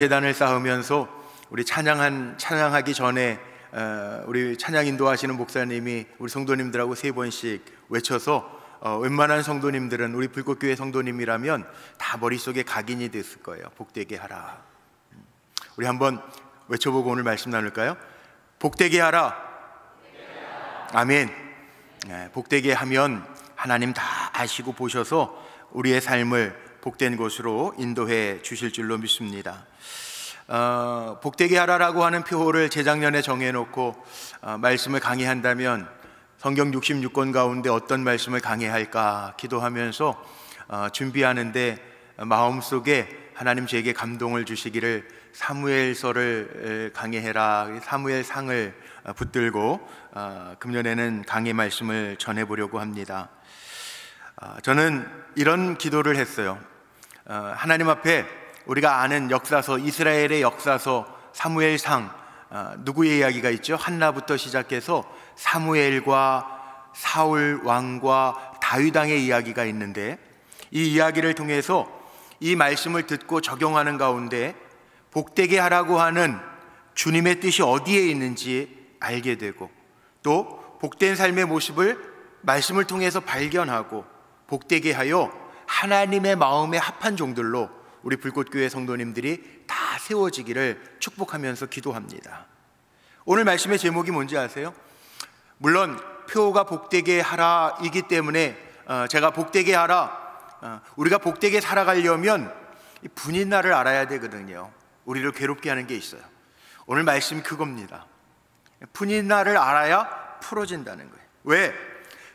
계단을 쌓으면서 우리 찬양하기 전에 우리 찬양 인도하시는 목사님이 우리 성도님들하고 3번씩 외쳐서 웬만한 성도님들은, 우리 불꽃교회 성도님이라면 다 머릿속에 각인이 됐을 거예요. 복되게 하라. 우리 한번 외쳐보고 오늘 말씀 나눌까요? 복되게 하라. 아멘. 복되게 하면 하나님 다 아시고 보셔서 우리의 삶을 복된 곳으로 인도해 주실 줄로 믿습니다. 복되게 하라라고 하는 표어를 재작년에 정해놓고 말씀을 강의한다면 성경 66권 가운데 어떤 말씀을 강의할까 기도하면서 준비하는데 마음속에 하나님 저에게 감동을 주시기를 사무엘서를 강의해라, 사무엘상을 붙들고 금년에는 강의 말씀을 전해보려고 합니다. 저는 이런 기도를 했어요. 하나님 앞에 우리가 아는 역사서, 이스라엘의 역사서 사무엘상, 누구의 이야기가 있죠? 한나부터 시작해서 사무엘과 사울 왕과 다윗 왕의 이야기가 있는데, 이 이야기를 통해서 이 말씀을 듣고 적용하는 가운데 복되게 하라고 하는 주님의 뜻이 어디에 있는지 알게 되고, 또 복된 삶의 모습을 말씀을 통해서 발견하고 복되게 하여 하나님의 마음에 합한 종들로 우리 불꽃교회 성도님들이 다 세워지기를 축복하면서 기도합니다. 오늘 말씀의 제목이 뭔지 아세요? 물론 표가 복되게 하라 이기 때문에 제가 복되게 하라, 우리가 복되게 살아가려면 분인날을 알아야 되거든요. 우리를 괴롭게 하는 게 있어요. 오늘 말씀이 그겁니다. 분인날을 알아야 풀어진다는 거예요. 왜?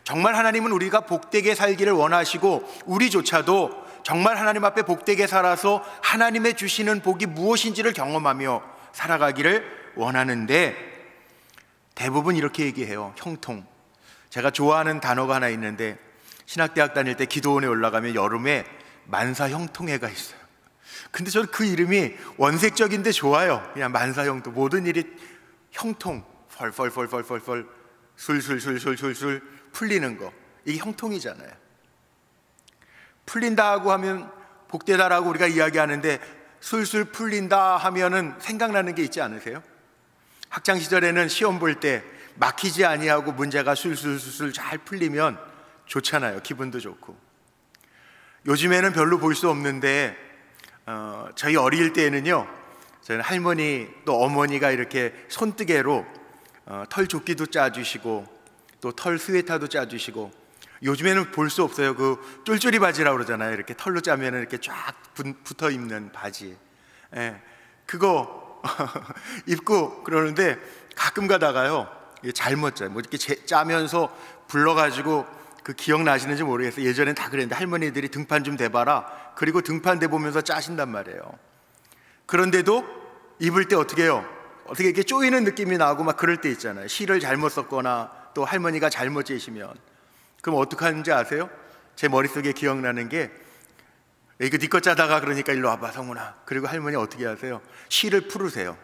정말 하나님은 우리가 복되게 살기를 원하시고, 우리조차도 정말 하나님 앞에 복되게 살아서 하나님의 주시는 복이 무엇인지를 경험하며 살아가기를 원하는데, 대부분 이렇게 얘기해요. 형통. 제가 좋아하는 단어가 하나 있는데, 신학대학 다닐 때 기도원에 올라가면 여름에 만사형통회가 있어요. 근데 저는 그 이름이 원색적인데 좋아요. 그냥 만사형통, 모든 일이 형통, 펄펄펄펄펄 술술술술술술 풀리는 거, 이게 형통이잖아요. 풀린다고 하면 복되다라고 우리가 이야기하는데, 술술 풀린다 하면은 생각나는 게 있지 않으세요? 학창 시절에는 시험 볼 때 막히지 아니하고 문제가 술술술술 잘 풀리면 좋잖아요. 기분도 좋고. 요즘에는 별로 볼 수 없는데 저희 어릴 때에는요, 저는 할머니 또 어머니가 이렇게 손뜨개로 털 조끼도 짜주시고 또 털 스웨터도 짜주시고, 요즘에는 볼 수 없어요. 그 쫄쫄이 바지라고 그러잖아요. 이렇게 털로 짜면 이렇게 쫙 붙어 입는 바지, 그거 입고 그러는데, 가끔 가다가요 잘못 짜요. 뭐 이렇게 짜면서 불러가지고, 그 기억나시는지 모르겠어요. 예전엔 다 그랬는데 할머니들이 등판 좀 대봐라, 그리고 등판 대보면서 짜신단 말이에요. 그런데도 입을 때 어떻게 해요? 어떻게 이렇게 쪼이는 느낌이 나고 막 그럴 때 있잖아요. 실을 잘못 썼거나 또 할머니가 잘못 재시면. 그럼 어떻게 하는지 아세요? 제 머릿속에 기억나는 게, 이거 네 거 짜다가 그러니까 일로 와봐 성훈아. 그리고 할머니 어떻게 하세요? 실을 풀으세요.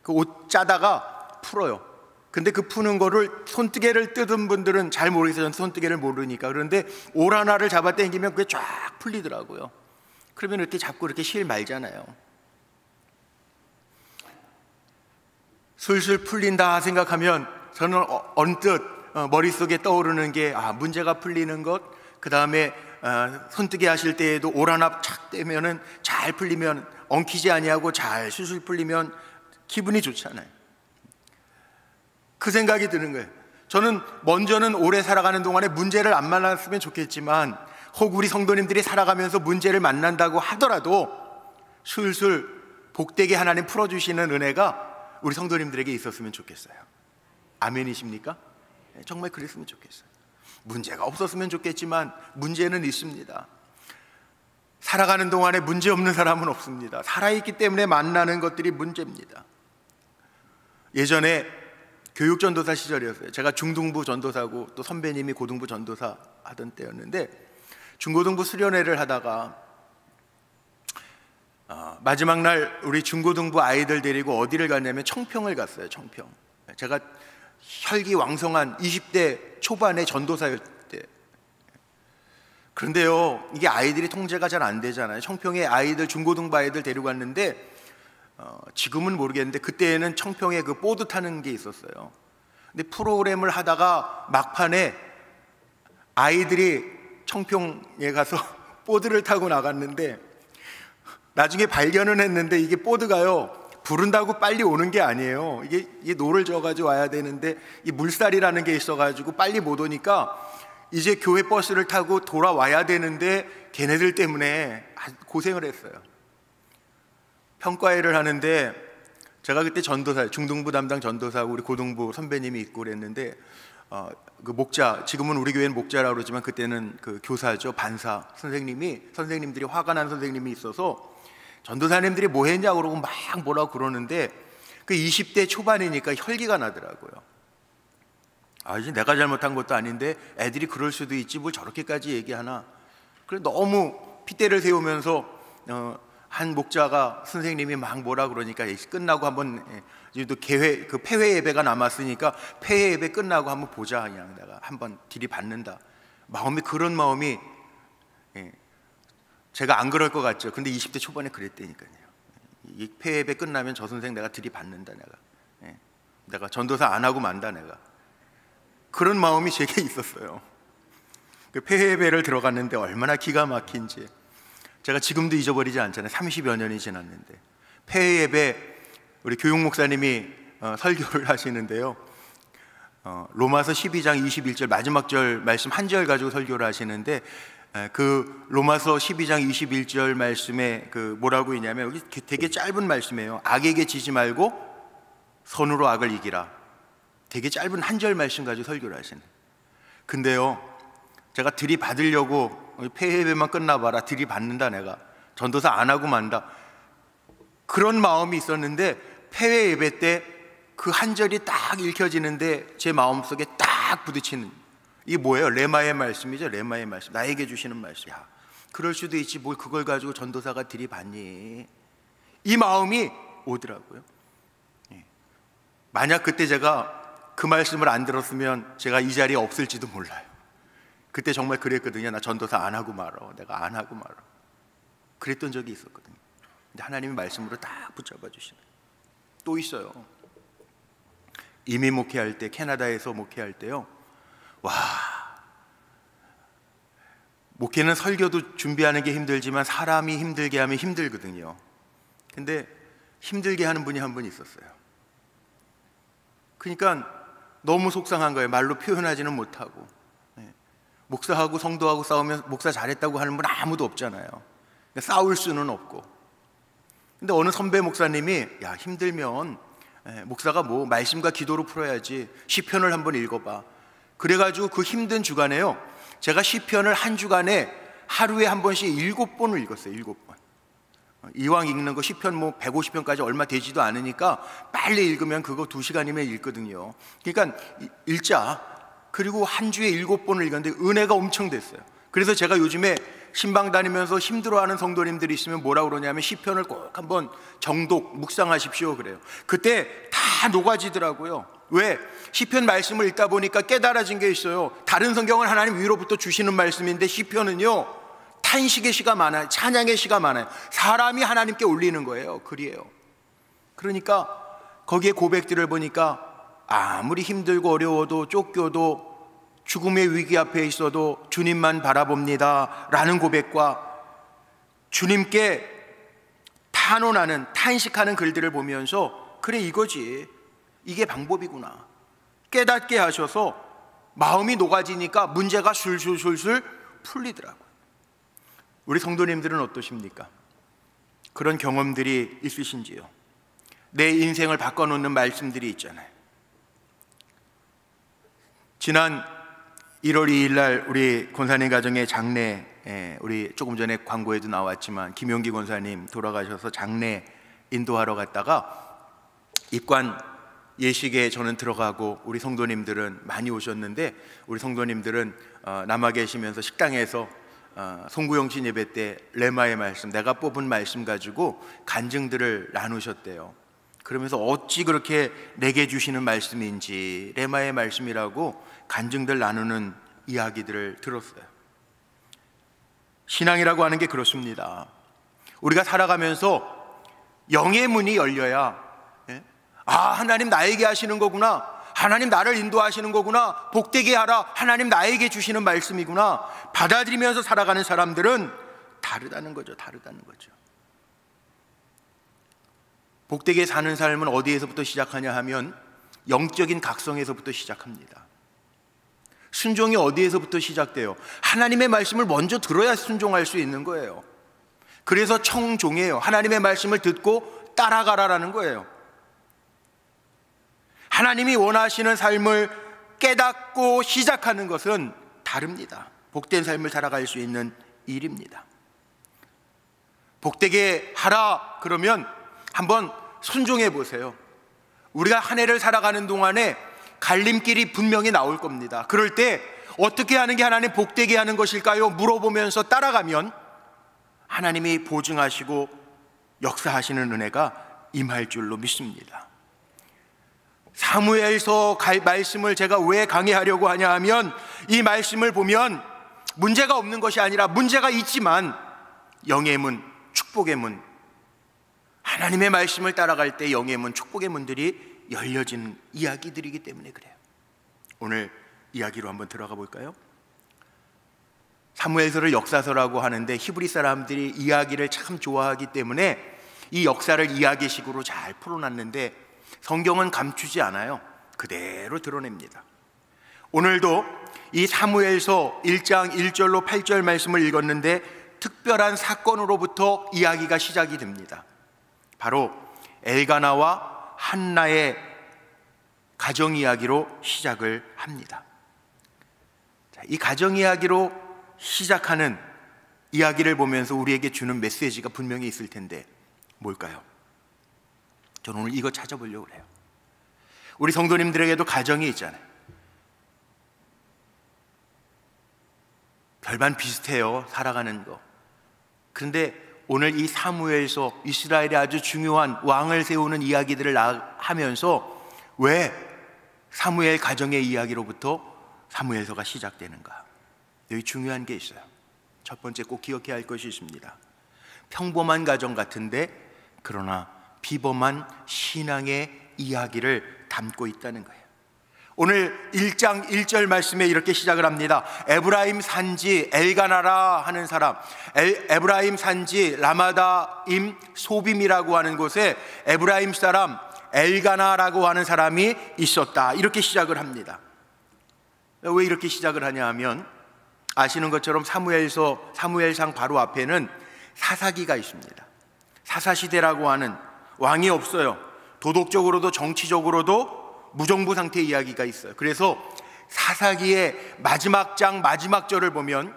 그 옷 짜다가 풀어요. 근데 그 푸는 거를, 손뜨개를 뜯은 분들은 잘 모르겠어요. 저는 손뜨개를 모르니까. 그런데 올 하나를 잡아 당기면 그게 쫙 풀리더라고요. 그러면 이렇게 잡고 이렇게 실 말잖아요. 술술 풀린다 생각하면 저는 언뜻 머릿속에 떠오르는 게, 문제가 풀리는 것, 그 다음에 손뜨개 하실 때에도 올 하나 착 떼면은 잘 풀리면, 엉키지 아니하고 잘 술술 풀리면 기분이 좋잖아요. 그 생각이 드는 거예요. 저는 먼저는 오래 살아가는 동안에 문제를 안 만났으면 좋겠지만, 혹 우리 성도님들이 살아가면서 문제를 만난다고 하더라도 술술 복되게 하나님 풀어주시는 은혜가 우리 성도님들에게 있었으면 좋겠어요. 아멘이십니까? 정말 그랬으면 좋겠어요. 문제가 없었으면 좋겠지만 문제는 있습니다. 살아가는 동안에 문제 없는 사람은 없습니다. 살아있기 때문에 만나는 것들이 문제입니다. 예전에 교육전도사 시절이었어요. 제가 중등부 전도사고 또 선배님이 고등부 전도사 하던 때였는데, 중고등부 수련회를 하다가 마지막 날 우리 중고등부 아이들 데리고 어디를 갔냐면 청평을 갔어요. 청평. 제가 혈기왕성한 20대 초반의 전도사일 때. 그런데요, 이게 아이들이 통제가 잘 안 되잖아요. 청평에 아이들, 중고등부 아이들 데리고 갔는데 지금은 모르겠는데 그때는 청평에 그 보드 타는 게 있었어요. 근데 프로그램을 하다가 막판에 아이들이 청평에 가서 보드를 타고 나갔는데 나중에 발견은 했는데 이게 보드가요 부른다고 빨리 오는 게 아니에요. 이게 노를 져가지고 와야 되는데 이 물살이라는 게 있어가지고 빨리 못 오니까 이제 교회 버스를 타고 돌아와야 되는데 걔네들 때문에 고생을 했어요. 평가회를 하는데 제가 그때 전도사, 중등부 담당 전도사 우리 고등부 선배님이 있고 그랬는데 그 목자, 지금은 우리 교회는 목자라고 그러지만 그때는 그 교사죠, 반사 선생님들이 화가 난 선생님이 있어서 전도사님들이 뭐 했냐고 그러고 막 뭐라고 그러는데 그 20대 초반이니까 혈기가 나더라고요. 이제 내가 잘못한 것도 아닌데 애들이 그럴 수도 있지 뭘 저렇게까지 얘기하나. 그래 너무 핏대를 세우면서 한 목자가 선생님이 막 뭐라 그러니까 끝나고 한번 또 그 폐회 예배가 남았으니까 폐회 예배 끝나고 한번 보자, 그냥 내가 한번 들이받는다. 그런 마음이 제가 안 그럴 것 같죠. 근데 20대 초반에 그랬다니까요. 이 폐회 예배 끝나면 저 선생 내가 들이받는다, 내가 전도사 안 하고 만다, 내가. 그런 마음이 제게 있었어요. 그 폐회 예배를 들어갔는데 얼마나 기가 막힌지 제가 지금도 잊어버리지 않잖아요. 30여 년이 지났는데 폐회 예배 우리 교육 목사님이 설교를 하시는데요, 로마서 12장 21절 마지막 절 말씀 한 절 가지고 설교를 하시는데 그 로마서 12장 21절 말씀에 그 뭐라고 있냐면 여기 되게 짧은 말씀이에요. 악에게 지지 말고 선으로 악을 이기라. 되게 짧은 한 절 말씀 가지고 설교를 하시네. 근데요 제가 들이받으려고 폐회 예배만 끝나봐라 들이받는다, 내가 전도사 안 하고 만다, 그런 마음이 있었는데 폐회 예배 때 그 한 절이 딱 읽혀지는데 제 마음속에 딱 부딪히는, 이게 뭐예요? 레마의 말씀이죠. 레마의 말씀, 나에게 주시는 말씀. 야, 그럴 수도 있지 뭘 그걸 가지고 전도사가 들이받니, 이 마음이 오더라고요. 만약 그때 제가 그 말씀을 안 들었으면 제가 이 자리에 없을지도 몰라요. 그때 정말 그랬거든요. 나 전도사 안 하고 말어, 내가 안 하고 말어, 그랬던 적이 있었거든요. 근데 하나님의 말씀으로 딱 붙잡아 주시네. 또 있어요. 이미 목회할 때, 캐나다에서 목회할 때요, 와, 목회는 설교도 준비하는 게 힘들지만 사람이 힘들게 하면 힘들거든요. 근데 힘들게 하는 분이 한 분 있었어요. 그러니까 너무 속상한 거예요. 말로 표현하지는 못하고. 목사하고 성도하고 싸우면 목사 잘했다고 하는 분 아무도 없잖아요. 싸울 수는 없고. 근데 어느 선배 목사님이 야, 힘들면 목사가 뭐 말씀과 기도로 풀어야지, 시편을 한번 읽어봐. 그래가지고 그 힘든 주간에요, 제가 시편을 한 주간에 하루에 한 번씩 7번을 읽었어요. 7번. 이왕 읽는 거 시편 뭐 150편까지 얼마 되지도 않으니까 빨리 읽으면 그거 2시간이면 읽거든요. 그러니까 읽자. 그리고 한 주에 7번을 읽었는데 은혜가 엄청 됐어요. 그래서 제가 요즘에 신방 다니면서 힘들어하는 성도님들이 있으면 뭐라 그러냐면 시편을 꼭 한번 정독 묵상하십시오 그래요. 그때 다 녹아지더라고요. 왜? 시편 말씀을 읽다 보니까 깨달아진 게 있어요. 다른 성경은 하나님 위로부터 주시는 말씀인데 시편은요 탄식의 시가 많아요. 찬양의 시가 많아요. 사람이 하나님께 올리는 거예요. 글이에요. 그러니까 거기에 고백들을 보니까 아무리 힘들고 어려워도 쫓겨도 죽음의 위기 앞에 있어도 주님만 바라봅니다 라는 고백과 주님께 탄원하는, 탄식하는 글들을 보면서 그래, 이거지, 이게 방법이구나 깨닫게 하셔서 마음이 녹아지니까 문제가 술술술술 풀리더라고요. 우리 성도님들은 어떠십니까? 그런 경험들이 있으신지요? 내 인생을 바꿔놓는 말씀들이 있잖아요. 지난 1월 2일 날 우리 권사님 가정의 장례, 우리 조금 전에 광고에도 나왔지만 김용기 권사님 돌아가셔서 장례 인도하러 갔다가 입관 예식에 저는 들어가고 우리 성도님들은 많이 오셨는데, 우리 성도님들은 남아 계시면서 식당에서 송구영신 예배 때 레마의 말씀, 내가 뽑은 말씀 가지고 간증들을 나누셨대요. 그러면서 어찌 그렇게 내게 주시는 말씀인지 레마의 말씀이라고 간증들 나누는 이야기들을 들었어요. 신앙이라고 하는 게 그렇습니다. 우리가 살아가면서 영의 문이 열려야, 아, 하나님 나에게 하시는 거구나, 하나님 나를 인도하시는 거구나, 복되게 하라, 하나님 나에게 주시는 말씀이구나 받아들이면서 살아가는 사람들은 다르다는 거죠. 복되게 사는 삶은 어디에서부터 시작하냐 하면 영적인 각성에서부터 시작합니다. 순종이 어디에서부터 시작돼요? 하나님의 말씀을 먼저 들어야 순종할 수 있는 거예요. 그래서 청종이에요. 하나님의 말씀을 듣고 따라가라라는 거예요. 하나님이 원하시는 삶을 깨닫고 시작하는 것은 다릅니다. 복된 삶을 살아갈 수 있는 일입니다. 복되게 하라 그러면 한번 순종해 보세요. 우리가 한 해를 살아가는 동안에 갈림길이 분명히 나올 겁니다. 그럴 때 어떻게 하는 게 하나님 복되게 하는 것일까요? 물어보면서 따라가면 하나님이 보증하시고 역사하시는 은혜가 임할 줄로 믿습니다. 사무엘서 말씀을 제가 왜 강의하려고 하냐 하면 이 말씀을 보면 문제가 없는 것이 아니라 문제가 있지만 영의 문, 축복의 문, 하나님의 말씀을 따라갈 때 영의 문, 축복의 문들이 열려진 이야기들이기 때문에 그래요. 오늘 이야기로 한번 들어가 볼까요? 사무엘서를 역사서라고 하는데 히브리 사람들이 이야기를 참 좋아하기 때문에 이 역사를 이야기식으로 잘 풀어놨는데 성경은 감추지 않아요. 그대로 드러냅니다. 오늘도 이 사무엘서 1장 1절로 8절 말씀을 읽었는데 특별한 사건으로부터 이야기가 시작이 됩니다. 바로 엘가나와 한나의 가정 이야기로 시작을 합니다. 이 가정 이야기로 시작하는 이야기를 보면서 우리에게 주는 메시지가 분명히 있을 텐데 뭘까요? 저는 오늘 이거 찾아보려고 해요. 우리 성도님들에게도 가정이 있잖아요. 별반 비슷해요, 살아가는 거. 그런데 오늘 이 사무엘서, 이스라엘의 아주 중요한 왕을 세우는 이야기들을 하면서 왜 사무엘 가정의 이야기로부터 사무엘서가 시작되는가? 여기 중요한 게 있어요. 첫 번째 꼭 기억해야 할 것이 있습니다. 평범한 가정 같은데 그러나 비범한 신앙의 이야기를 담고 있다는 거예요. 오늘 1장 1절 말씀에 이렇게 시작을 합니다. 에브라임 산지 엘가나라 하는 사람, 에브라임 산지 라마다임 소빔이라고 하는 곳에 에브라임 사람 엘가나라고 하는 사람이 있었다. 이렇게 시작을 합니다. 왜 이렇게 시작을 하냐 하면 아시는 것처럼 사무엘상 바로 앞에는 사사기가 있습니다. 사사시대라고 하는 왕이 없어요. 도덕적으로도 정치적으로도 무정부 상태의 이야기가 있어요. 그래서 사사기의 마지막 장 마지막 절을 보면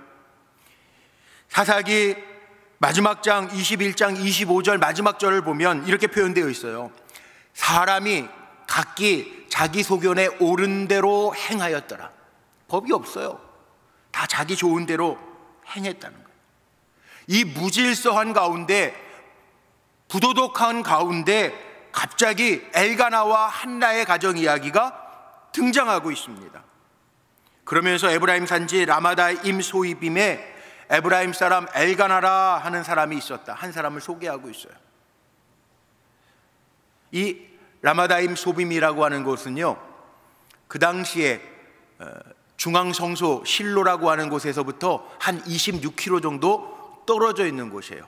사사기 마지막 장 21장 25절 마지막 절을 보면 이렇게 표현되어 있어요. 사람이 각기 자기 소견에 옳은 대로 행하였더라. 법이 없어요. 다 자기 좋은 대로 행했다는 거예요. 이 무질서한 가운데, 부도덕한 가운데 갑자기 엘가나와 한나의 가정 이야기가 등장하고 있습니다. 그러면서 에브라임 산지 라마다임 소이빔에 에브라임 사람 엘가나라 하는 사람이 있었다. 한 사람을 소개하고 있어요. 이 라마다임 소빔이라고 하는 곳은요, 그 당시에 중앙성소 실로라고 하는 곳에서부터 한 26km 정도 떨어져 있는 곳이에요.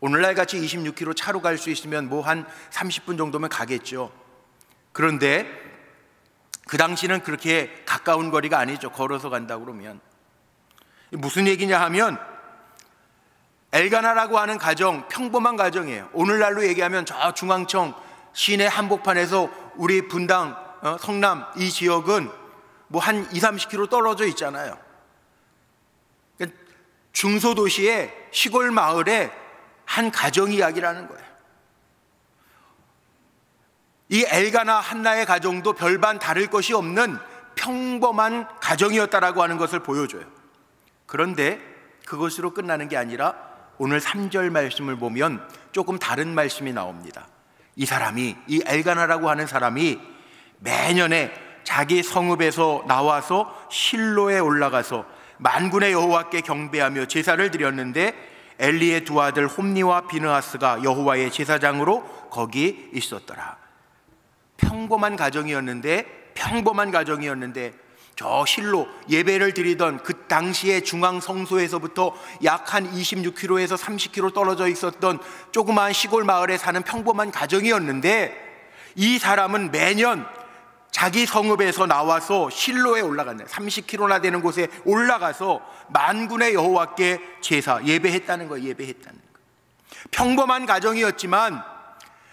오늘날 같이 26km 차로 갈 수 있으면 뭐 한 30분 정도면 가겠죠. 그런데 그 당시는 그렇게 가까운 거리가 아니죠. 걸어서 간다 그러면. 무슨 얘기냐 하면 엘가나라고 하는 가정, 평범한 가정이에요. 오늘날로 얘기하면 저 중앙청 시내 한복판에서 우리 분당, 성남 이 지역은 뭐 한 20-30km 떨어져 있잖아요. 중소도시의 시골 마을에 한 가정 이야기라는 거예요. 이 엘가나 한나의 가정도 별반 다를 것이 없는 평범한 가정이었다라고 하는 것을 보여줘요. 그런데 그것으로 끝나는 게 아니라 오늘 3절 말씀을 보면 조금 다른 말씀이 나옵니다. 이 엘가나라고 하는 사람이 매년에 자기 성읍에서 나와서 실로에 올라가서 만군의 여호와께 경배하며 제사를 드렸는데 엘리의 두 아들 홈니와 비느하스가 여호와의 제사장으로 거기 있었더라. 평범한 가정이었는데 저 실로 예배를 드리던 그 당시의 중앙 성소에서부터 약 한 26km에서 30km 떨어져 있었던 조그마한 시골 마을에 사는 평범한 가정이었는데, 이 사람은 매년 자기 성읍에서 나와서 실로에 올라갔네. 30km나 되는 곳에 올라가서 만군의 여호와께 제사 예배했다는 거예요. 평범한 가정이었지만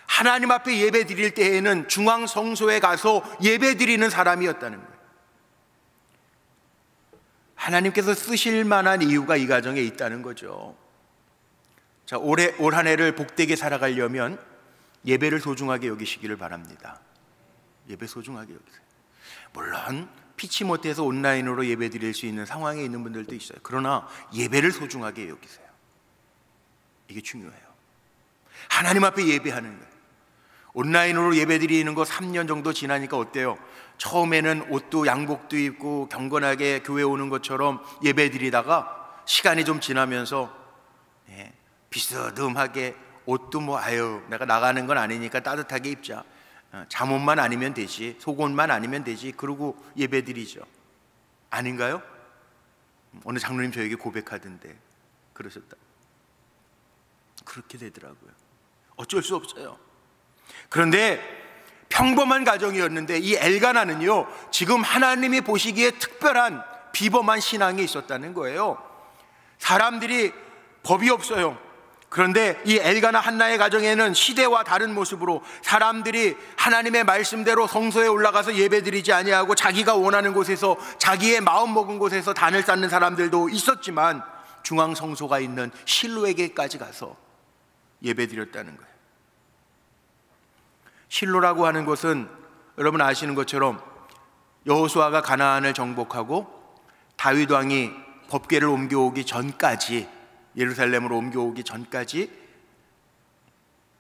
하나님 앞에 예배 드릴 때에는 중앙 성소에 가서 예배 드리는 사람이었다는 거예요. 하나님께서 쓰실 만한 이유가 이 가정에 있다는 거죠. 자, 올 한 해를 복되게 살아가려면 예배를 소중하게 여기시기를 바랍니다. 예배 소중하게 여기세요. 물론 피치 못해서 온라인으로 예배 드릴 수 있는 상황에 있는 분들도 있어요. 그러나 예배를 소중하게 여기세요. 이게 중요해요. 하나님 앞에 예배하는 거예요. 온라인으로 예배 드리는 거 3년 정도 지나니까 어때요? 처음에는 옷도 양복도 입고 경건하게 교회 오는 것처럼 예배 드리다가 시간이 좀 지나면서 비스듬하게 옷도 내가 나가는 건 아니니까 따뜻하게 입자, 잠옷만 아니면 되지, 속옷만 아니면 되지, 그러고 예배 드리죠. 아닌가요? 어느 장로님 저에게 고백하던데 그러셨다. 그렇게 되더라고요. 어쩔 수 없어요. 그런데 평범한 가정이었는데 이 엘가나는요, 지금 하나님이 보시기에 특별한 비범한 신앙이 있었다는 거예요. 사람들이 법이 없어요. 그런데 이 엘가나 한나의 가정에는 시대와 다른 모습으로 사람들이 하나님의 말씀대로 성소에 올라가서 예배드리지 아니하고 자기가 원하는 곳에서, 자기의 마음 먹은 곳에서 단을 쌓는 사람들도 있었지만 중앙 성소가 있는 실로에게까지 가서 예배드렸다는 거예요. 실로라고 하는 곳은 여러분 아시는 것처럼 여호수아가 가나안을 정복하고 다윗 왕이 법궤를 옮겨오기 전까지, 예루살렘으로 옮겨오기 전까지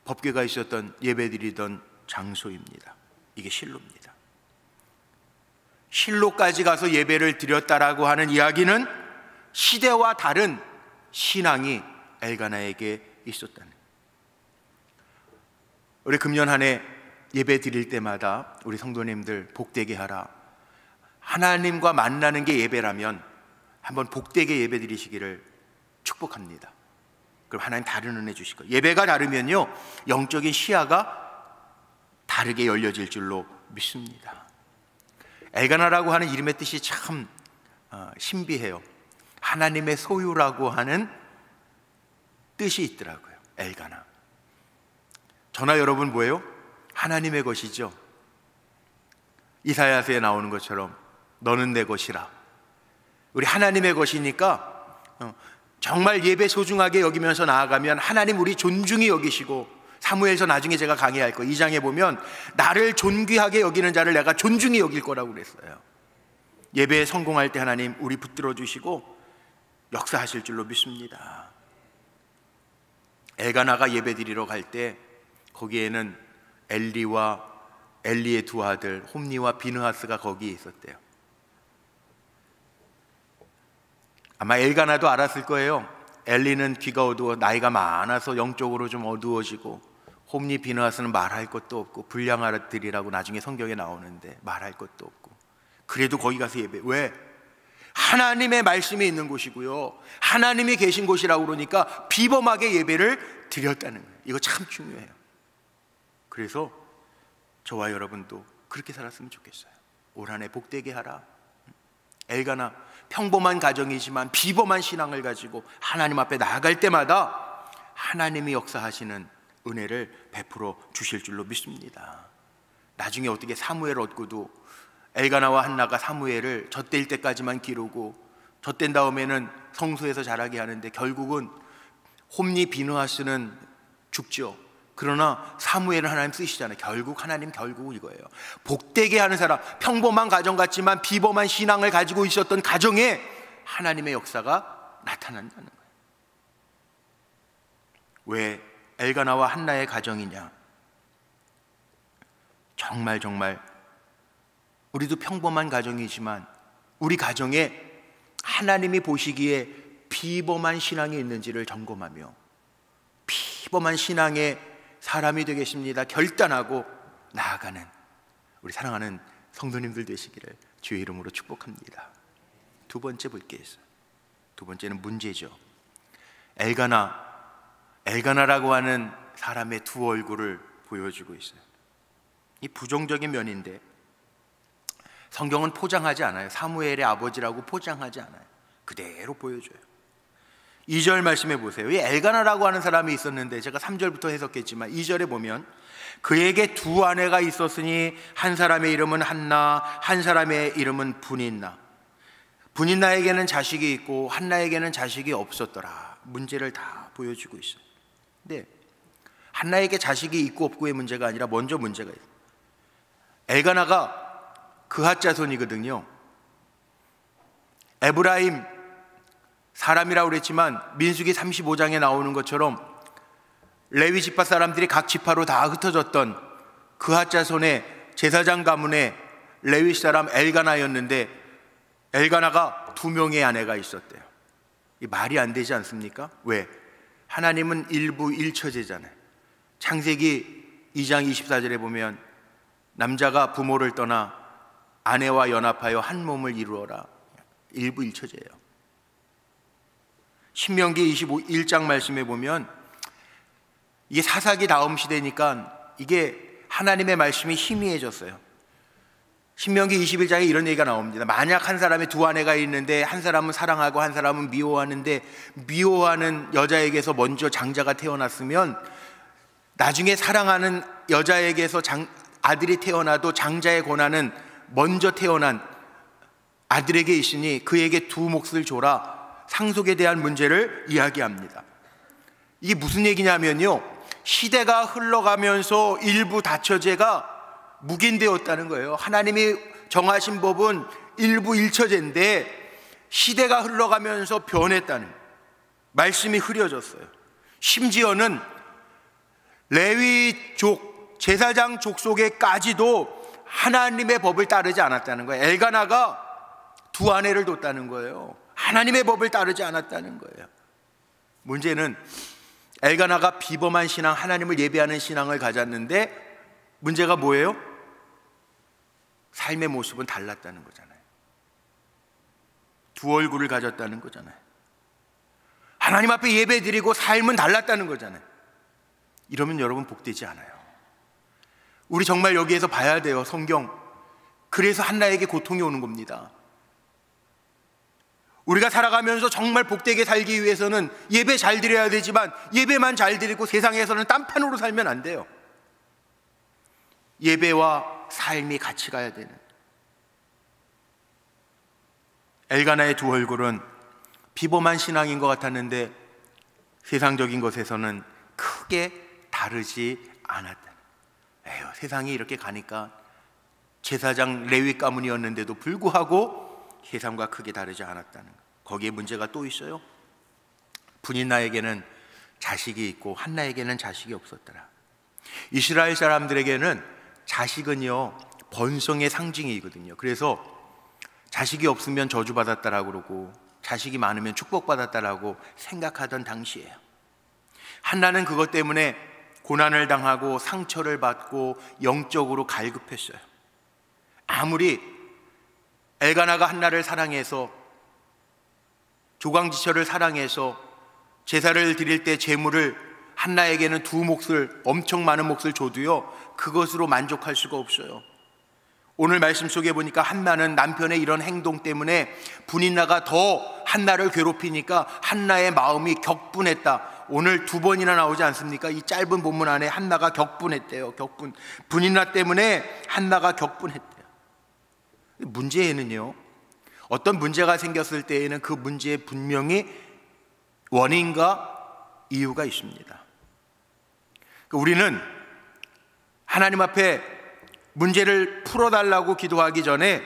법궤가 있었던, 예배드리던 장소입니다. 이게 실로입니다. 실로까지 가서 예배를 드렸다라고 하는 이야기는 시대와 다른 신앙이 엘가나에게 있었다는 거예요. 우리 금년 한 해 예배 드릴 때마다 우리 성도님들 복되게 하라, 하나님과 만나는 게 예배라면 한번 복되게 예배 드리시기를 축복합니다. 그럼 하나님 다른 은혜 주실 거예요. 예배가 다르면요, 영적인 시야가 다르게 열려질 줄로 믿습니다. 엘가나라고 하는 이름의 뜻이 참 신비해요. 하나님의 소유라고 하는 뜻이 있더라고요. 엘가나. 저나 여러분 뭐예요? 하나님의 것이죠. 이사야서에 나오는 것처럼 너는 내 것이라. 우리 하나님의 것이니까 정말 예배 소중하게 여기면서 나아가면 하나님 우리 존중히 여기시고, 사무엘서 나중에 제가 강의할 거 2장에 보면 나를 존귀하게 여기는 자를 내가 존중히 여길 거라고 그랬어요. 예배에 성공할 때 하나님 우리 붙들어 주시고 역사하실 줄로 믿습니다. 엘가나가 예배 드리러 갈 때 거기에는 엘리와 엘리의 두 아들 홈니와 비느하스가 거기에 있었대요. 아마 엘가나도 알았을 거예요. 엘리는 귀가 어두워 나이가 많아서 영적으로 좀 어두워지고, 홈니 비느하스는 말할 것도 없고 불량한 아들이라고 나중에 성경에 나오는데 말할 것도 없고, 그래도 거기 가서 예배. 왜? 하나님의 말씀이 있는 곳이고요, 하나님이 계신 곳이라고 그러니까 비범하게 예배를 드렸다는 거예요. 이거 참 중요해요. 그래서 저와 여러분도 그렇게 살았으면 좋겠어요. 올 한 해 복되게 하라. 엘가나 평범한 가정이지만 비범한 신앙을 가지고 하나님 앞에 나아갈 때마다 하나님이 역사하시는 은혜를 베풀어 주실 줄로 믿습니다. 나중에 어떻게 사무엘 얻고도 엘가나와 한나가 사무엘을 젖될 때까지만 기르고 젖된 다음에는 성소에서 자라게 하는데 결국은 홈니 비느하스는 죽죠. 그러나 사무엘은 하나님 쓰시잖아요. 하나님 결국 이거예요. 복되게 하는 사람, 평범한 가정 같지만 비범한 신앙을 가지고 있었던 가정에 하나님의 역사가 나타난다는 거예요. 왜 엘가나와 한나의 가정이냐? 정말 우리도 평범한 가정이지만 우리 가정에 하나님이 보시기에 비범한 신앙이 있는지를 점검하며 비범한 신앙의 사람이 되겠습니다 결단하고 나아가는 우리 사랑하는 성도님들 되시기를 주의 이름으로 축복합니다. 두 번째 볼게요. 두 번째는 문제죠. 엘가나라고 하는 사람의 두 얼굴을 보여주고 있어요. 이 부정적인 면인데 성경은 포장하지 않아요. 사무엘의 아버지라고 포장하지 않아요. 그대로 보여줘요. 2절 말씀해 보세요. 이 엘가나라고 하는 사람이 있었는데 제가 3절부터 해석했지만 2절에 보면 그에게 두 아내가 있었으니 한 사람의 이름은 한나, 한 사람의 이름은 분인나. 분인나에게는 자식이 있고 한나에게는 자식이 없었더라. 문제를 다 보여주고 있어요. 근데 한나에게 자식이 있고 없고의 문제가 아니라 먼저 문제가 있어요. 엘가나가 그핫 자손이거든요. 에브라임 사람이라고 그랬지만 민수기 35장에 나오는 것처럼 레위 지파 사람들이 각 지파로 다 흩어졌던 그핫 자손의 제사장 가문의 레위 사람 엘가나였는데 엘가나가 2명의 아내가 있었대요. 이 말이 안 되지 않습니까? 왜? 하나님은 일부 일처제잖아요. 창세기 2장 24절에 보면 남자가 부모를 떠나 아내와 연합하여 한 몸을 이루어라. 일부 일처제예요. 신명기 21장 말씀에 보면 이게 사사기 다음 시대니까 이게 하나님의 말씀이 희미해졌어요. 신명기 21장에 이런 얘기가 나옵니다. 만약 한 사람의 두 아내가 있는데 한 사람은 사랑하고 한 사람은 미워하는데 미워하는 여자에게서 먼저 장자가 태어났으면 나중에 사랑하는 여자에게서 아들이 태어나도 장자의 권한은 먼저 태어난 아들에게 있으니 그에게 두 몫을 줘라. 상속에 대한 문제를 이야기합니다. 이게 무슨 얘기냐면요, 시대가 흘러가면서 일부 다처제가 묵인되었다는 거예요. 하나님이 정하신 법은 일부 일처제인데 시대가 흘러가면서 변했다는, 말씀이 흐려졌어요. 심지어는 레위족, 제사장 족속에까지도 하나님의 법을 따르지 않았다는 거예요. 엘가나가 두 아내를 뒀다는 거예요. 하나님의 법을 따르지 않았다는 거예요. 문제는 엘가나가 비범한 신앙, 하나님을 예배하는 신앙을 가졌는데 문제가 뭐예요? 삶의 모습은 달랐다는 거잖아요. 두 얼굴을 가졌다는 거잖아요. 하나님 앞에 예배드리고 삶은 달랐다는 거잖아요. 이러면 여러분 복되지 않아요. 우리 정말 여기에서 봐야 돼요. 성경. 그래서 한나에게 고통이 오는 겁니다. 우리가 살아가면서 정말 복되게 살기 위해서는 예배 잘 드려야 되지만 예배만 잘 드리고 세상에서는 딴판으로 살면 안 돼요. 예배와 삶이 같이 가야 되는. 엘가나의 두 얼굴은 비범한 신앙인 것 같았는데 세상적인 것에서는 크게 다르지 않았다. 에휴, 세상이 이렇게 가니까 제사장 레위 가문이었는데도 불구하고 세상과 크게 다르지 않았다는 것. 거기에 문제가 또 있어요. 분인나에게는 자식이 있고 한나에게는 자식이 없었더라. 이스라엘 사람들에게는 자식은요 번성의 상징이거든요. 그래서 자식이 없으면 저주받았다라고 그러고 자식이 많으면 축복받았다라고 생각하던 당시예요. 한나는 그것 때문에 고난을 당하고 상처를 받고 영적으로 갈급했어요. 아무리 엘가나가 한나를 사랑해서 조광지처를 사랑해서 제사를 드릴 때 제물을 한나에게는 두 몫을, 엄청 많은 몫을 줘도요 그것으로 만족할 수가 없어요. 오늘 말씀 속에 보니까 한나는 남편의 이런 행동 때문에 분인나가 더 한나를 괴롭히니까 한나의 마음이 격분했다. 오늘 두 번이나 나오지 않습니까? 이 짧은 본문 안에 한나가 격분했대요. 격분. 분인나 때문에 한나가 격분했대요. 문제에는요, 어떤 문제가 생겼을 때에는 그 문제에 분명히 원인과 이유가 있습니다. 우리는 하나님 앞에 문제를 풀어달라고 기도하기 전에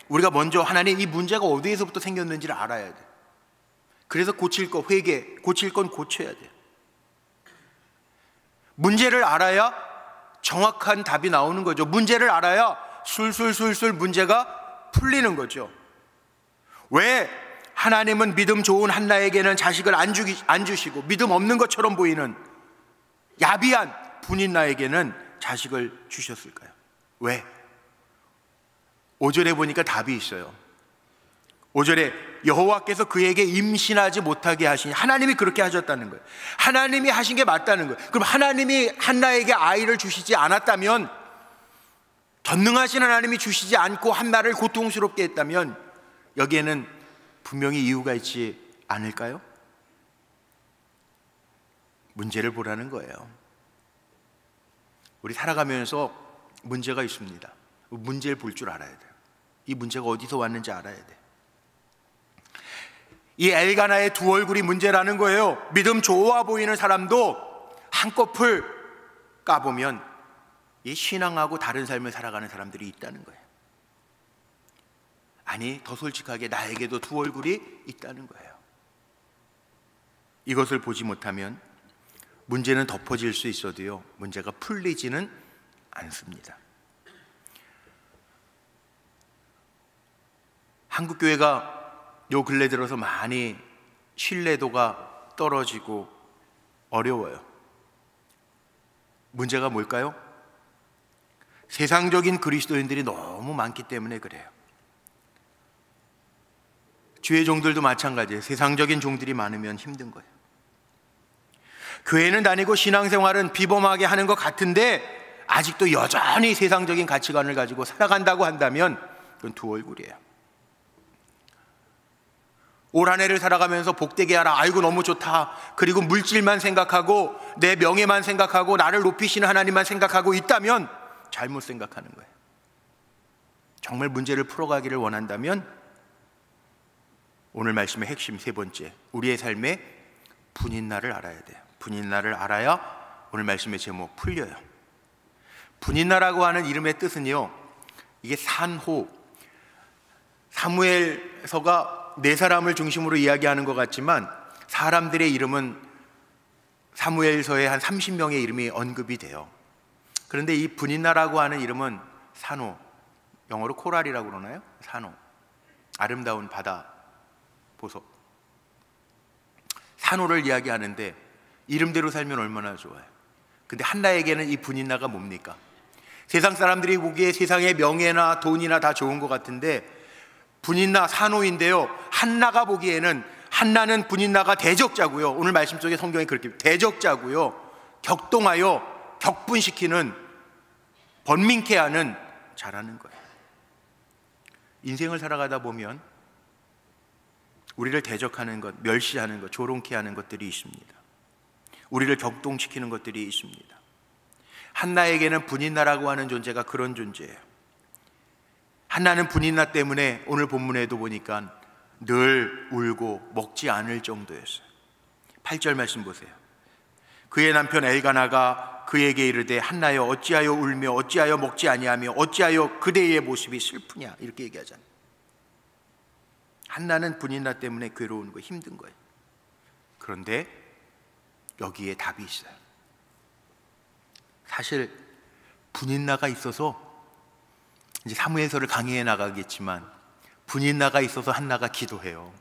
우리가 먼저 하나님 이 문제가 어디에서부터 생겼는지를 알아야 돼요. 그래서 고칠 거 회개, 고칠 건 고쳐야 돼요. 문제를 알아야 정확한 답이 나오는 거죠. 문제를 알아야 술술술술 문제가 풀리는 거죠. 왜 하나님은 믿음 좋은 한나에게는 자식을 안 주시고 믿음 없는 것처럼 보이는 야비한 분인나에게는 자식을 주셨을까요? 왜? 5절에 보니까 답이 있어요. 5절에 여호와께서 그에게 임신하지 못하게 하시니, 하나님이 그렇게 하셨다는 거예요. 하나님이 하신 게 맞다는 거예요. 그럼 하나님이 한나에게 아이를 주시지 않았다면, 전능하신 하나님이 주시지 않고 한나를 고통스럽게 했다면 여기에는 분명히 이유가 있지 않을까요? 문제를 보라는 거예요. 우리 살아가면서 문제가 있습니다. 문제를 볼 줄 알아야 돼요. 이 문제가 어디서 왔는지 알아야 돼요. 이 엘가나의 두 얼굴이 문제라는 거예요. 믿음 좋아 보이는 사람도 한꺼풀 까보면 이 신앙하고 다른 삶을 살아가는 사람들이 있다는 거예요. 아니, 더 솔직하게 나에게도 두 얼굴이 있다는 거예요. 이것을 보지 못하면 문제는 덮어질 수 있어도요, 문제가 풀리지는 않습니다. 한국교회가 요 근래 들어서 많이 신뢰도가 떨어지고 어려워요. 문제가 뭘까요? 세상적인 그리스도인들이 너무 많기 때문에 그래요. 주의 종들도 마찬가지예요. 세상적인 종들이 많으면 힘든 거예요. 교회는 다니고 신앙생활은 비범하게 하는 것 같은데 아직도 여전히 세상적인 가치관을 가지고 살아간다고 한다면 그건 두 얼굴이에요. 올 한 해를 살아가면서 복되게 하라, 아이고 너무 좋다, 그리고 물질만 생각하고 내 명예만 생각하고 나를 높이시는 하나님만 생각하고 있다면 잘못 생각하는 거예요. 정말 문제를 풀어가기를 원한다면 오늘 말씀의 핵심 세 번째, 우리의 삶에 분인나를 알아야 돼요. 분인나를 알아야 오늘 말씀의 제목 풀려요. 분인나라고 하는 이름의 뜻은요, 이게 산호, 사무엘서가 네 사람을 중심으로 이야기하는 것 같지만 사람들의 이름은 사무엘서에 한 30명의 이름이 언급이 돼요. 그런데 이 분인나라고 하는 이름은 산호, 영어로 코랄이라고 그러나요? 산호, 아름다운 바다 보석, 산호를 이야기하는데 이름대로 살면 얼마나 좋아요. 근데 한나에게는 이 분인나가 뭡니까? 세상 사람들이 보기에 세상의 명예나 돈이나 다 좋은 것 같은데 분인나 산호인데요, 한나가 보기에는, 한나는 분인나가 대적자고요, 오늘 말씀 속에 성경이 그렇게 대적자고요, 격동하여 격분시키는, 번민케 하는 자라는 거예요. 인생을 살아가다 보면 우리를 대적하는 것, 멸시하는 것, 조롱케 하는 것들이 있습니다. 우리를 격동시키는 것들이 있습니다. 한나에게는 분인나라고 하는 존재가 그런 존재예요. 한나는 분인나 때문에 오늘 본문에도 보니까 늘 울고 먹지 않을 정도였어요. 8절 말씀 보세요. 그의 남편 엘가나가 그에게 이르되 한나여 어찌하여 울며 어찌하여 먹지 아니하며 어찌하여 그대의 모습이 슬프냐, 이렇게 얘기하잖아요. 한나는 분인나 때문에 괴로운 거, 힘든 거예요. 그런데 여기에 답이 있어요. 사실 분인나가 있어서, 이제 사무엘서를 강의해 나가겠지만 분인나가 있어서 한나가 기도해요.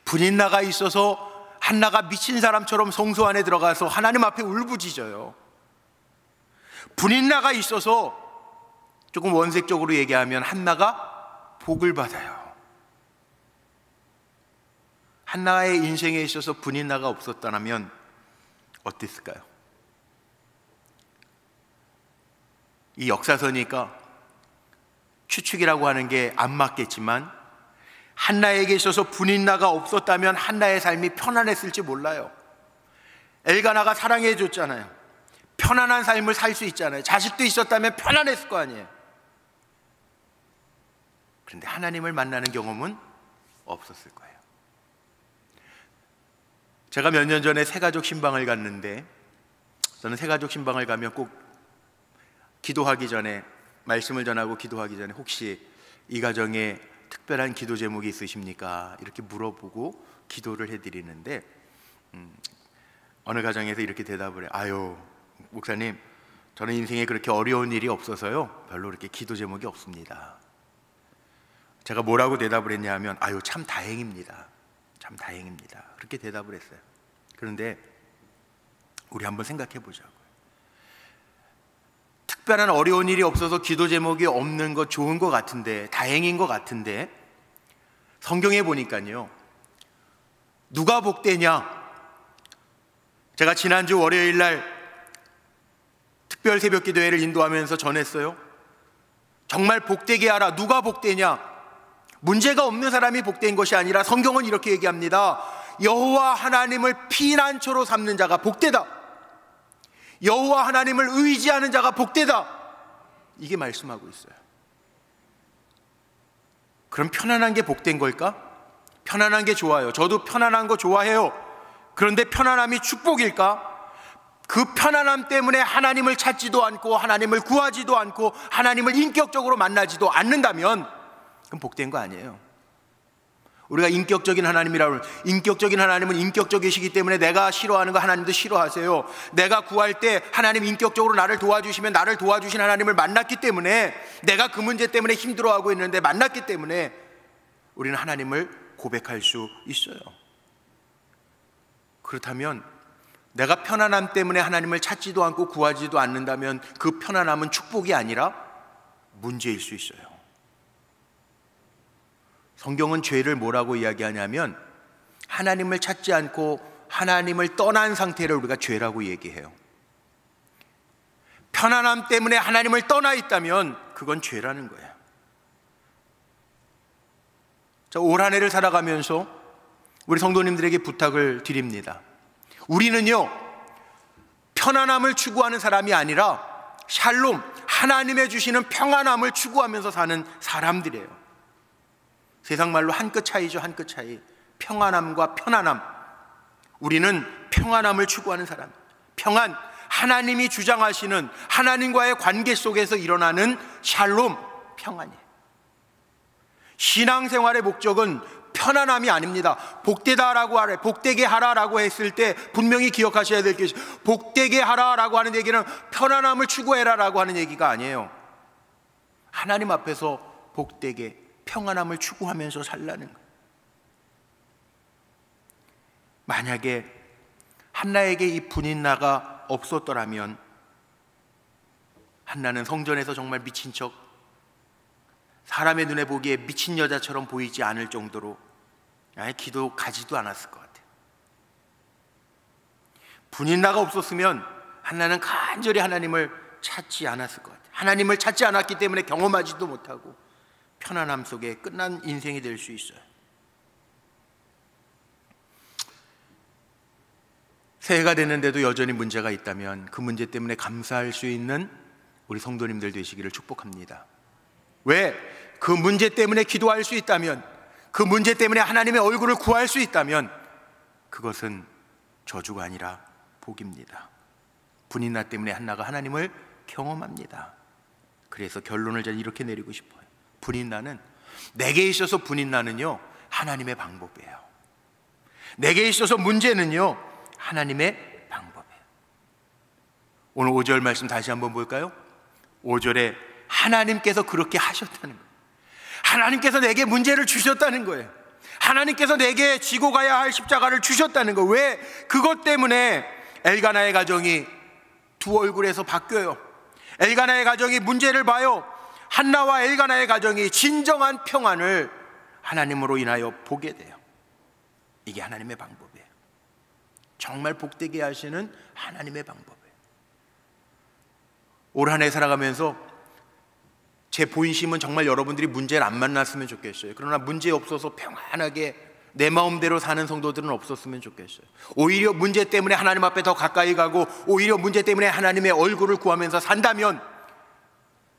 분인나가 있어서 한나가 미친 사람처럼 성소 안에 들어가서 하나님 앞에 울부짖어요. 분인나가 있어서 조금 원색적으로 얘기하면 한나가 복을 받아요. 한나의 인생에 있어서 분인나가 없었다면 어땠을까요? 이 역사서니까 추측이라고 하는 게 안 맞겠지만 한나에게 있어서 분인나가 없었다면 한나의 삶이 편안했을지 몰라요. 엘가나가 사랑해 줬잖아요. 편안한 삶을 살 수 있잖아요. 자식도 있었다면 편안했을 거 아니에요. 그런데 하나님을 만나는 경험은 없었을 거예요. 제가 몇 년 전에 새가족 신방을 갔는데, 저는 새가족 신방을 가면 꼭 기도하기 전에, 말씀을 전하고 기도하기 전에 혹시 이 가정에 특별한 기도 제목이 있으십니까? 이렇게 물어보고 기도를 해드리는데 어느 가정에서 이렇게 대답을 해요. 아유, 목사님, 저는 인생에 그렇게 어려운 일이 없어서요 별로 그렇게 기도 제목이 없습니다. 제가 뭐라고 대답을 했냐 하면 아유 참 다행입니다. 참 다행입니다. 그렇게 대답을 했어요. 그런데 우리 한번 생각해 보자고요. 특별한 어려운 일이 없어서 기도 제목이 없는 것 좋은 것 같은데, 다행인 것 같은데, 성경에 보니까요 누가 복되냐? 제가 지난주 월요일 날 특별 새벽 기도회를 인도하면서 전했어요. 정말 복되게 하라. 누가 복되냐? 문제가 없는 사람이 복된 것이 아니라 성경은 이렇게 얘기합니다. 여호와 하나님을 피난처로 삼는 자가 복되다. 여호와 하나님을 의지하는 자가 복되다. 이게 말씀하고 있어요. 그럼 편안한 게 복된 걸까? 편안한 게 좋아요. 저도 편안한 거 좋아해요. 그런데 편안함이 축복일까? 그 편안함 때문에 하나님을 찾지도 않고 하나님을 구하지도 않고 하나님을 인격적으로 만나지도 않는다면 그럼 복된 거 아니에요. 우리가 인격적인 하나님이라고, 인격적인 하나님은 인격적이시기 때문에 내가 싫어하는 거 하나님도 싫어하세요. 내가 구할 때 하나님 인격적으로 나를 도와주시면 나를 도와주신 하나님을 만났기 때문에, 내가 그 문제 때문에 힘들어하고 있는데 만났기 때문에 우리는 하나님을 고백할 수 있어요. 그렇다면 내가 편안함 때문에 하나님을 찾지도 않고 구하지도 않는다면 그 편안함은 축복이 아니라 문제일 수 있어요. 성경은 죄를 뭐라고 이야기하냐면 하나님을 찾지 않고 하나님을 떠난 상태를 우리가 죄라고 얘기해요. 편안함 때문에 하나님을 떠나 있다면 그건 죄라는 거예요. 자, 올 한 해를 살아가면서 우리 성도님들에게 부탁을 드립니다. 우리는요 편안함을 추구하는 사람이 아니라 샬롬, 하나님의 주시는 평안함을 추구하면서 사는 사람들이에요. 세상 말로 한 끗 차이죠. 한 끗 차이. 평안함과 편안함. 우리는 평안함을 추구하는 사람. 평안, 하나님이 주장하시는 하나님과의 관계 속에서 일어나는 샬롬, 평안이에요. 신앙생활의 목적은 편안함이 아닙니다. 복되다라고 하래, 복되게 하라라고 했을 때 분명히 기억하셔야 될 것이, 복되게 하라라고 하는 얘기는 편안함을 추구해라라고 하는 얘기가 아니에요. 하나님 앞에서 복되게 평안함을 추구하면서 살라는 거예요. 만약에 한나에게 이 분인나가 없었더라면 한나는 성전에서 정말 미친 척, 사람의 눈에 보기에 미친 여자처럼 보이지 않을 정도로 아예 기도 가지도 않았을 것 같아요. 분인나가 없었으면 한나는 간절히 하나님을 찾지 않았을 것 같아요. 하나님을 찾지 않았기 때문에 경험하지도 못하고 편안함 속에 끝난 인생이 될 수 있어요. 새해가 됐는데도 여전히 문제가 있다면 그 문제 때문에 감사할 수 있는 우리 성도님들 되시기를 축복합니다. 왜? 그 문제 때문에 기도할 수 있다면, 그 문제 때문에 하나님의 얼굴을 구할 수 있다면 그것은 저주가 아니라 복입니다. 분인나 때문에 한나가 하나님을 경험합니다. 그래서 결론을 저는 이렇게 내리고 싶어요. 분인나는, 내게 있어서 분인나는요 하나님의 방법이에요. 내게 있어서 문제는요 하나님의 방법이에요. 오늘 5절 말씀 다시 한번 볼까요? 5절에 하나님께서 그렇게 하셨다는 거예요. 하나님께서 내게 문제를 주셨다는 거예요. 하나님께서 내게 지고 가야 할 십자가를 주셨다는 거예요. 왜? 그것 때문에 엘가나의 가정이 두 얼굴에서 바뀌어요. 엘가나의 가정이 문제를 봐요. 한나와 엘가나의 가정이 진정한 평안을 하나님으로 인하여 보게 돼요. 이게 하나님의 방법이에요. 정말 복되게 하시는 하나님의 방법이에요. 올 한 해 살아가면서 제 본심은 정말 여러분들이 문제를 안 만났으면 좋겠어요. 그러나 문제 없어서 평안하게 내 마음대로 사는 성도들은 없었으면 좋겠어요. 오히려 문제 때문에 하나님 앞에 더 가까이 가고, 오히려 문제 때문에 하나님의 얼굴을 구하면서 산다면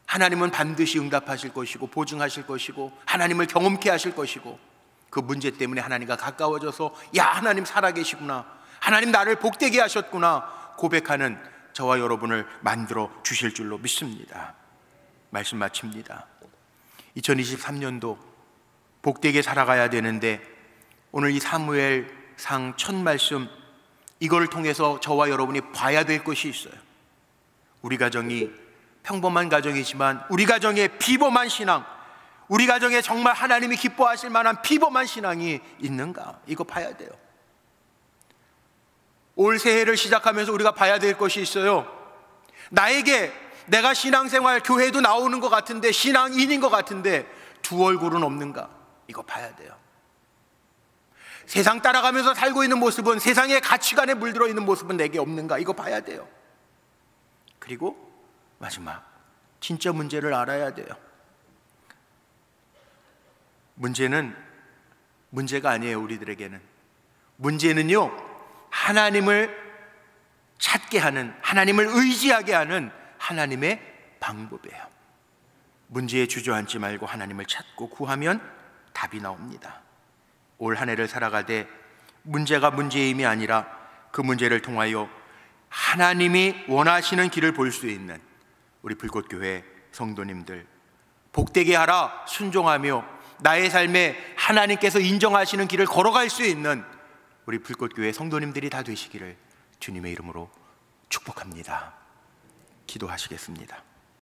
하나님은 반드시 응답하실 것이고 보증하실 것이고 하나님을 경험케 하실 것이고, 그 문제 때문에 하나님과 가까워져서 야, 하나님 살아계시구나, 하나님 나를 복되게 하셨구나 고백하는 저와 여러분을 만들어 주실 줄로 믿습니다. 말씀 마칩니다. 2023년도 복되게 살아가야 되는데 오늘 이 사무엘상 첫 말씀, 이걸 통해서 저와 여러분이 봐야 될 것이 있어요. 우리 가정이 평범한 가정이지만 우리 가정의 비범한 신앙, 우리 가정에 정말 하나님이 기뻐하실 만한 피범한 신앙이 있는가? 이거 봐야 돼요. 올 새해를 시작하면서 우리가 봐야 될 것이 있어요. 나에게 내가 신앙생활 교회도 나오는 것 같은데, 신앙인인 것 같은데 두 얼굴은 없는가? 이거 봐야 돼요. 세상 따라가면서 살고 있는 모습은, 세상의 가치관에 물들어 있는 모습은 내게 없는가? 이거 봐야 돼요. 그리고 마지막, 진짜 문제를 알아야 돼요. 문제는 문제가 아니에요. 우리들에게는 문제는요, 하나님을 찾게 하는, 하나님을 의지하게 하는 하나님의 방법이에요. 문제에 주저앉지 말고 하나님을 찾고 구하면 답이 나옵니다. 올 한 해를 살아가되 문제가 문제임이 아니라 그 문제를 통하여 하나님이 원하시는 길을 볼 수 있는 우리 불꽃교회 성도님들, 복되게 하라 순종하며 나의 삶에 하나님께서 인정하시는 길을 걸어갈 수 있는 우리 불꽃교회 성도님들이 다 되시기를 주님의 이름으로 축복합니다. 기도하시겠습니다.